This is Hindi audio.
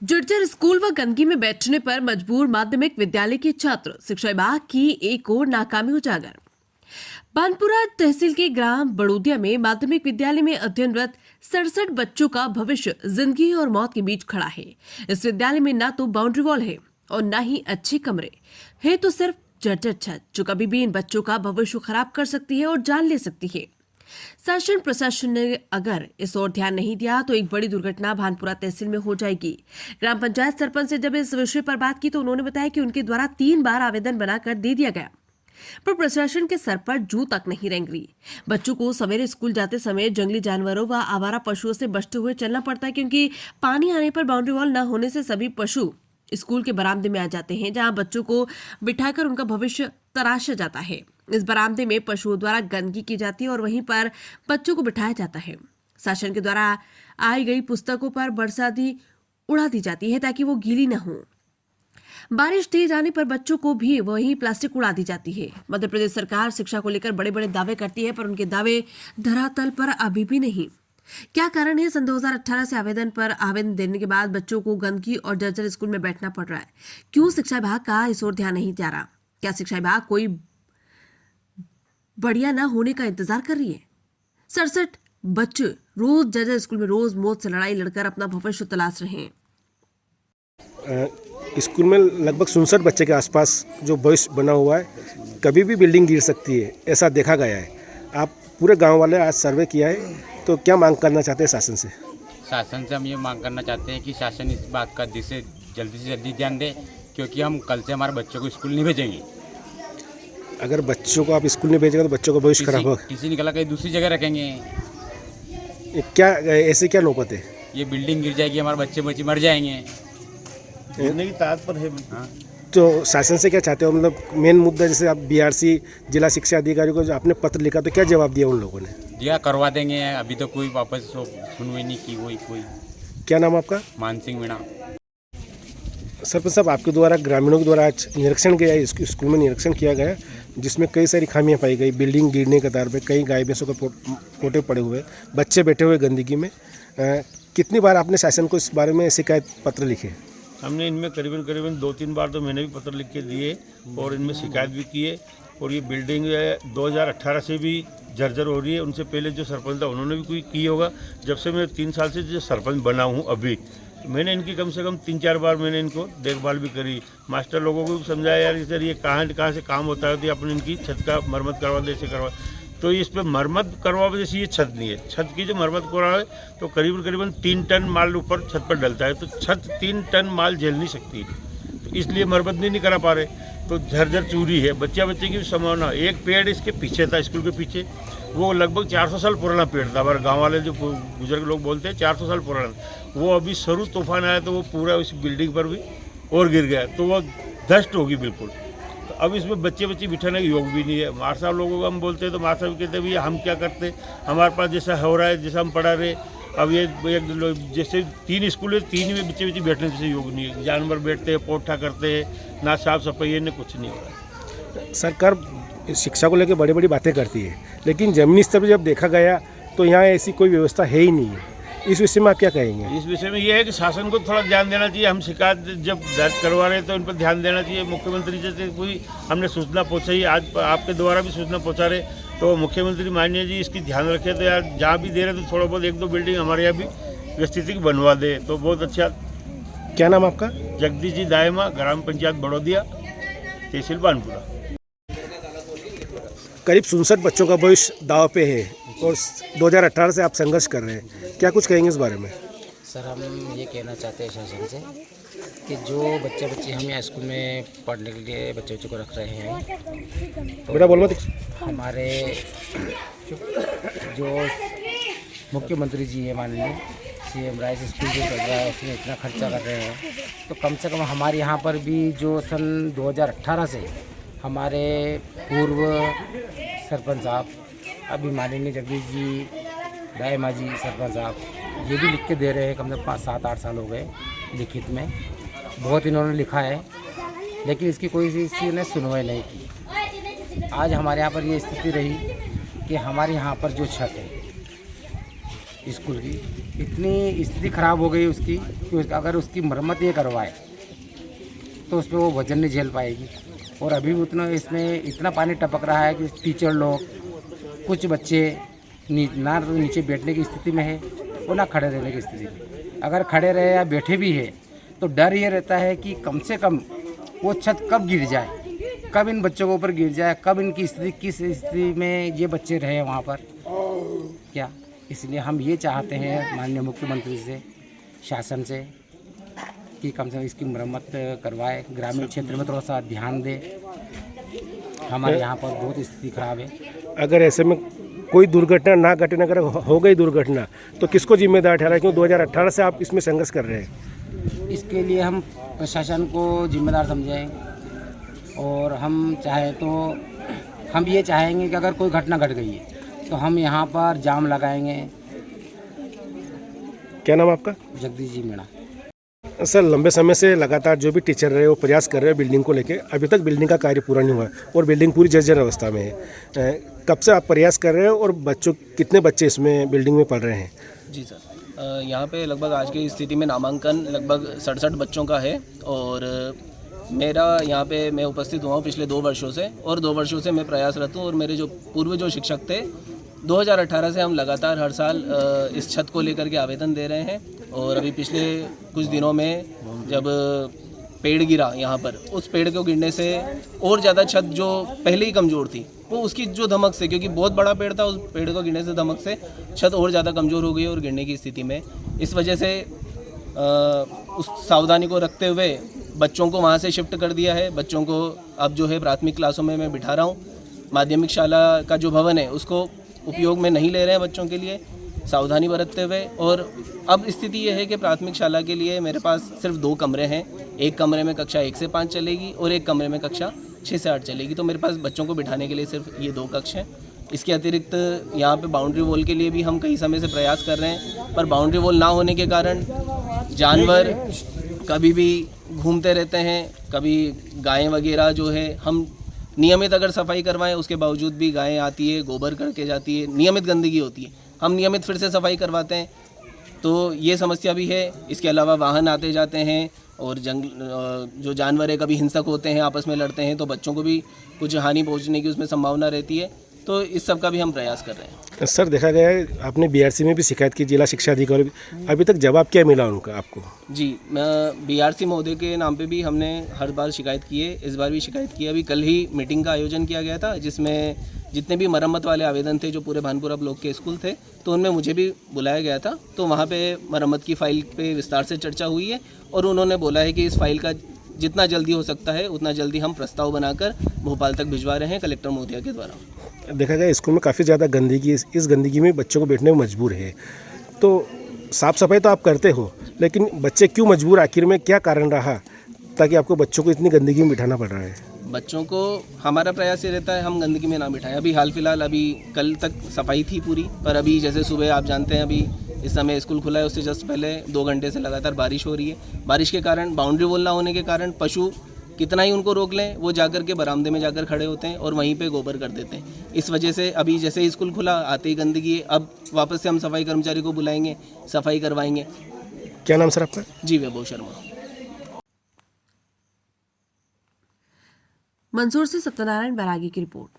जर्जर स्कूल व गंदगी में बैठने पर मजबूर माध्यमिक विद्यालय के छात्र, शिक्षा विभाग की एक और नाकामी उजागर। बानपुरा तहसील के ग्राम बड़ोदिया में माध्यमिक विद्यालय में अध्ययनरत 67 बच्चों का भविष्य जिंदगी और मौत के बीच खड़ा है। इस विद्यालय में न तो बाउंड्री वॉल है और न ही अच्छे कमरे है, तो सिर्फ जर्जर छत जो कभी भी इन बच्चों का भविष्य खराब कर सकती है और जान ले सकती है। शासन प्रशासन ने अगर इस ओर ध्यान नहीं दिया तो एक बड़ी दुर्घटना भानपुरा तहसील में हो जाएगी। ग्राम पंचायत सरपंच से जब इस विषय पर बात की तो उन्होंने बताया कि उनके द्वारा 3 बार आवेदन बनाकर दे दिया गया, पर प्रशासन के सर पर जू तक नहीं रेंग रही। बच्चों को सवेरे स्कूल जाते समय जंगली जानवरों व आवारा पशुओं से बचते हुए चलना पड़ता है, क्योंकि पानी आने पर बाउंड्री वॉल न होने से सभी पशु स्कूल के बरामदे में आ जाते हैं, जहां बच्चों को बिठाकर उनका भविष्य तराशा जाता है। इस बरामदे में पशुओं द्वारा गंदगी की जाती है और वहीं पर बच्चों को बिठाया जाता है। शासन के द्वारा आई गई पुस्तकों पर बरसाती उड़ा दी जाती है ताकि वो गीली न हो। बारिश तेज आने पर बच्चों को भी वही प्लास्टिक उड़ा दी जाती है। मध्य प्रदेश सरकार शिक्षा को लेकर बड़े बड़े दावे करती है, पर उनके दावे धरातल पर अभी भी नहीं। क्या कारण है? सन 2018 से आवेदन देने के बाद बच्चों को गंदगी और जर्जर स्कूल में बैठना पड़ रहा है। क्यों शिक्षा विभाग का इस ओर ध्यान नहीं जा रहा? क्या शिक्षा विभाग कोई बढ़िया ना होने का इंतजार कर रही है? 67 बच्चे रोज जर्जर स्कूल में रोज मौत से लड़ाई लड़कर अपना भविष्य तलाश रहे हैं। स्कूल में लगभग 67 बच्चे के आसपास जो भविष्य बना हुआ है, कभी भी बिल्डिंग गिर सकती है, ऐसा देखा गया है। आप पूरे गांव वाले आज सर्वे किया है, तो क्या मांग करना चाहते हैं शासन से? शासन से हम ये मांग करना चाहते हैं कि शासन इस बात का जल्दी से जल्दी ध्यान दे, क्योंकि हम कल से हमारे बच्चों को स्कूल नहीं भेजेंगे। अगर बच्चों को आप स्कूल नहीं भेजेंगे तो बच्चों का भविष्य खराब होगा। किसी निकला कहीं दूसरी जगह रखेंगे। क्या ऐसे क्या नौबत है? ये बिल्डिंग गिर जाएगी, हमारे बच्चे मर जाएंगे। गिरने की ताकत पर है। हाँ। तो शासन से क्या चाहते हो? मतलब मेन मुद्दा, जैसे आप बीआरसी जिला शिक्षा अधिकारी को जो आपने पत्र लिखा, तो क्या जवाब दिया उन लोगों ने? दिया, करवा देंगे। अभी तो कोई वापस सुनवाई नहीं की कोई। क्या नाम आपका? मान सिंह मीणा। सरपंच साहब, आपके द्वारा ग्रामीणों के द्वारा आज निरीक्षण किया, इस स्कूल में निरीक्षण किया गया, जिसमें कई सारी खामियां पाई गई। बिल्डिंग गिरने के कतार पे कई गाय भैंसों के पोटे पड़े हुए, बच्चे बैठे हुए गंदगी में। कितनी बार आपने शासन को इस बारे में शिकायत पत्र लिखे? हमने इनमें करीबन 2-3 बार तो मैंने भी पत्र लिख के दिए और इनमें शिकायत भी की है। और ये बिल्डिंग 2018 से भी जर्जर हो रही है। उनसे पहले जो सरपंच था उन्होंने भी कोई की होगा। जब से मैं 3 साल से जो सरपंच बना हूँ अभी, मैंने इनकी कम से कम 3-4 बार मैंने इनको देखभाल भी करी। मास्टर लोगों को भी समझाया, यार सर ये कहाँ से काम होता है, तो अपन इनकी छत का मरम्मत करवा दे, ऐसे करवा। तो इस पर मरम्मत करवा, जैसे ये छत नहीं है, छत की जो मरम्मत करवाए तो करीबन 3 टन माल ऊपर छत पर डलता है, तो छत 3 टन माल झेल नहीं सकती, तो इसलिए मरम्मत नहीं करा पा रहे। तो झरझर चूरी है। बच्चे की भी संभावना। एक पेड़ इसके पीछे था, स्कूल के पीछे, वो लगभग 400 साल पुराना पेड़ था। हमारे गाँव वाले जो बुजुर्ग लोग बोलते हैं 400 साल पुराना। वो अभी सरू तूफान आया तो वो पूरा उस बिल्डिंग पर भी और गिर गया, तो वो धस्ट होगी बिल्कुल। तो अब इसमें बच्चे बिठाने का योग भी नहीं है। मार साहब लोगों को हम बोलते हैं तो मार साहब कहते हैं भैया हम क्या करते, हमारे पास जैसा हो रहा है, जैसा हम पढ़ा रहे। अब ये जैसे 3 स्कूल है, 3 में बच्चे बैठने जैसे योग नहीं है। जानवर बैठते हैं, पोठा करते हैं, ना साफ सफाई, ने कुछ नहीं हो रहा है। सरकार शिक्षा को लेकर बड़ी बातें करती है, लेकिन जमीनी स्तर पर जब देखा गया तो यहाँ ऐसी कोई व्यवस्था है ही नहीं है। इस विषय में आप क्या कहेंगे? इस विषय में ये है कि शासन को थोड़ा ध्यान देना चाहिए। हम शिकायत जब दर्ज करवा रहे हैं तो इन पर ध्यान देना चाहिए। मुख्यमंत्री जैसे कोई हमने सूचना पहुँचाई, आज आपके द्वारा भी सूचना पहुँचा रहे, तो मुख्यमंत्री माननीय जी इसकी ध्यान रखे। तो यार जहाँ भी दे रहे तो थोड़ा बहुत 1-2 बिल्डिंग हमारे यहाँ भी व्यवस्थित बनवा दे तो बहुत अच्छा। क्या नाम आपका? जगदीश जी दायमा, ग्राम पंचायत बड़ोदिया, तहसील बानपुरा। करीब 67 बच्चों का भविष्य दाव पे है और 2018 से आप संघर्ष कर रहे हैं, क्या कुछ कहेंगे इस बारे में? सर, हम ये कहना चाहते हैं शासन से कि जो बच्चे हम यहाँ स्कूल में पढ़ने के लिए बच्चों को रख रहे हैं, तो बेटा बोल मत। हमारे जो मुख्यमंत्री जी है, माननीय CM राइस स्कूल जो चल रहा है उसमें इतना खर्चा कर रहे हैं, तो कम से कम हमारे यहाँ पर भी जो सन 2018 से हमारे पूर्व सरपंच साहब, अभी माननीय जगदीश जी दायमा जी सरपंच साहब, ये भी लिख के दे रहे हैं। कम से कम 5-7-8 साल हो गए लिखित में, बहुत इन्होंने लिखा है, लेकिन इसकी कोई चीज़ ने सुनवाई नहीं की। आज हमारे यहाँ पर ये स्थिति रही कि हमारे यहाँ पर जो छत है स्कूल की। इतनी स्थिति खराब हो गई उसकी कि अगर उसकी मरम्मत ये करवाए तो उसमें वो वजन नहीं झेल पाएगी। और अभी भी उतना इसमें इतना पानी टपक रहा है कि टीचर लोग, कुछ बच्चे ना तो नीचे बैठने की स्थिति में है और ना खड़े रहने की स्थिति में। अगर खड़े रहे या बैठे भी है तो डर ये रहता है कि कम से कम वो छत कब गिर जाए, कब इन बच्चों के ऊपर गिर जाए, कब इनकी स्थिति किस स्थिति में ये बच्चे रहे वहाँ पर क्या। इसलिए हम ये चाहते हैं माननीय मुख्यमंत्री से, शासन से, कि कम से कम इसकी मरम्मत करवाए, ग्रामीण क्षेत्र में थोड़ा सा ध्यान दे। हमारे यहाँ पर बहुत स्थिति खराब है। अगर ऐसे में कोई दुर्घटना ना घटे, अगर हो गई दुर्घटना तो किसको जिम्मेदार ठहराए, क्योंकि 2018 से आप इसमें संघर्ष कर रहे हैं। इसके लिए हम प्रशासन को जिम्मेदार समझें और हम चाहे तो हम ये चाहेंगे कि अगर कोई घटना घट गई है तो हम यहाँ पर जाम लगाएंगे। क्या नाम आपका? जगदीश जी मीणा। सर, लंबे समय से लगातार जो भी टीचर रहे वो प्रयास कर रहे हैं बिल्डिंग को लेके, अभी तक बिल्डिंग का कार्य पूरा नहीं हुआ और बिल्डिंग पूरी जर्जर अवस्था में है। कब से आप प्रयास कर रहे हैं और कितने बच्चे इसमें बिल्डिंग में पढ़ रहे हैं? जी सर, यहाँ पे लगभग आज की स्थिति में नामांकन लगभग 67 बच्चों का है और मेरा यहाँ पे मैं उपस्थित हुआ हूँ पिछले 2 वर्षों से और 2 वर्षों से मैं प्रयासरत हूँ। और मेरे जो पूर्व जो शिक्षक थे, 2018 से हम लगातार हर साल इस छत को लेकर के आवेदन दे रहे हैं। और अभी पिछले कुछ दिनों में जब पेड़ गिरा यहाँ पर, उस पेड़ को गिरने से और ज़्यादा छत जो पहले ही कमज़ोर थी वो उसकी जो धमक से, क्योंकि बहुत बड़ा पेड़ था, उस पेड़ को गिरने से धमक से छत और ज़्यादा कमज़ोर हो गई और गिरने की स्थिति में। इस वजह से उस सावधानी को रखते हुए बच्चों को वहाँ से शिफ्ट कर दिया है। बच्चों को अब जो है प्राथमिक क्लासों में मैं बिठा रहा हूँ। माध्यमिक शाला का जो भवन है उसको उपयोग में नहीं ले रहे हैं बच्चों के लिए, सावधानी बरतते हुए। और अब स्थिति ये है कि प्राथमिक शाला के लिए मेरे पास सिर्फ 2 कमरे हैं। एक कमरे में कक्षा 1 से 5 चलेगी और एक कमरे में कक्षा 6 से 8 चलेगी। तो मेरे पास बच्चों को बिठाने के लिए सिर्फ ये 2 कक्ष हैं। इसके अतिरिक्त यहाँ पे बाउंड्री वॉल के लिए भी हम कई समय से प्रयास कर रहे हैं, पर बाउंड्री वॉल ना होने के कारण जानवर कभी भी घूमते रहते हैं। कभी गायें वगैरह जो है, हम नियमित अगर सफाई करवाएं उसके बावजूद भी गायें आती है, गोबर करके जाती है, नियमित गंदगी होती है। हम नियमित फिर से सफाई करवाते हैं तो ये समस्या भी है। इसके अलावा वाहन आते जाते हैं और जो जानवर है कभी हिंसक होते हैं, आपस में लड़ते हैं, तो बच्चों को भी कुछ हानि पहुंचने की उसमें संभावना रहती है। तो इस सब का भी हम प्रयास कर रहे हैं। सर, देखा गया है आपने बीआरसी में भी शिकायत की, जिला शिक्षा अधिकारी, अभी तक जवाब क्या मिला उनका आपको? जी, बीआरसी महोदय के नाम पे भी हमने हर बार शिकायत की है, इस बार भी शिकायत की है। अभी कल ही मीटिंग का आयोजन किया गया था जिसमें जितने भी मरम्मत वाले आवेदन थे जो पूरे भानपुरा ब्लॉक के स्कूल थे, तो उनमें मुझे भी बुलाया गया था। तो वहाँ पे मरम्मत की फ़ाइल पे विस्तार से चर्चा हुई है और उन्होंने बोला है कि इस फाइल का जितना जल्दी हो सकता है उतना जल्दी हम प्रस्ताव बनाकर भोपाल तक भिजवा रहे हैं कलेक्टर महोदया के द्वारा। देखा गया स्कूल में काफ़ी ज़्यादा गंदगी, इस गंदगी में बच्चों को बैठने में मजबूर है। तो साफ़ सफाई तो आप करते हो, लेकिन बच्चे क्यों मजबूर, आखिर में क्या कारण रहा ताकि आपको बच्चों को इतनी गंदगी में बिठाना पड़ रहा है? बच्चों को हमारा प्रयास ये रहता है हम गंदगी में ना बिठाएं। अभी हाल फिलहाल अभी कल तक सफाई थी पूरी, पर अभी जैसे सुबह आप जानते हैं अभी इस समय स्कूल खुला है, उससे जस्ट पहले 2 घंटे से लगातार बारिश हो रही है। बारिश के कारण, बाउंड्री वॉल ना होने के कारण पशु कितना ही उनको रोक लें, वो जाकर के बरामदे में जाकर खड़े होते हैं और वहीं पे गोबर कर देते हैं। इस वजह से अभी जैसे ही स्कूल खुला आते ही गंदगी है। अब वापस से हम सफाई कर्मचारी को बुलाएंगे, सफाई करवाएंगे। क्या नाम सर आपका? जी, वैभव शर्मा। मंदसौर से सत्यनारायण बैरागी की रिपोर्ट।